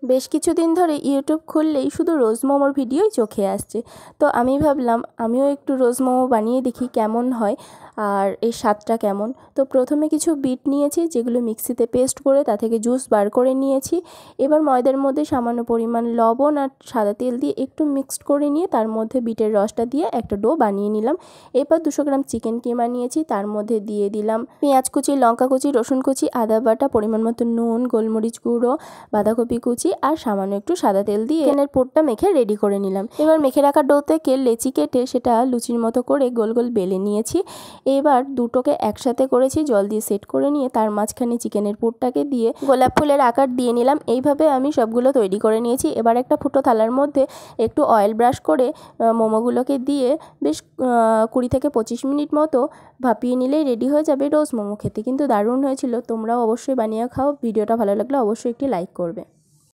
বেশ কিছুদিন ধরে ইউটিউব খুললেই শুধু রোজ মোমোর ভিডিওই চোখে আসছে। তো আমি ভাবলাম আমিও একটু রোজ মোমো বানিয়ে দেখি কেমন হয় আর এর স্বাদটা কেমন। তো প্রথমে কিছু বিট নিয়েছি, যেগুলো মিক্সিতে পেস্ট করে তা থেকে জুস বার করে নিয়েছি। এবার ময়দার মধ্যে সামান্য পরিমাণ লবণ আর সাদা তেল দিয়ে একটু মিক্সড করে নিয়ে তার মধ্যে বিটের রসটা দিয়ে একটা ডো বানিয়ে নিলাম। এরপর 200 গ্রাম চিকেন কিমা নিয়েছি, তার মধ্যে দিয়ে দিলাম পেঁয়াজ কুচি, লঙ্কা কুচি, রসুন কুচি, আদা বাটা, পরিমাণ মতো নুন, গোলমরিচ গুঁড়ো, বাঁধাকপি কুচি আর সামান্য একটু সাদা তেল দিয়ে চিকেনের পুরটা মেখে রেডি করে নিলাম। এবার মেখে রাখা ডো থেকে লেচি কেটে সেটা লুচির মতো করে গোল গোল বেলে নিয়েছি। এবার দুটোকে একসাথে করেছি, জল দিয়ে সেট করে নিয়ে তার মাঝখানে চিকেনের পুরটাকে দিয়ে গোলাপ ফুলের আকার দিয়ে নিলাম। এইভাবে আমি সবগুলো তৈরি করে নিয়েছি। এবার একটা ফুটো থালার মধ্যে একটু অয়েল ব্রাশ করে মোমোগুলোকে দিয়ে বেশ 20 থেকে 25 মিনিট মতো ভাপিয়ে নিলেই রেডি হয়ে যাবে রোজ মোমো। খেতে কিন্তু দারুণ হয়েছিল। তোমরাও অবশ্যই বানিয়ে খাও। ভিডিওটা ভালো লাগলে অবশ্যই একটি লাইক করবে।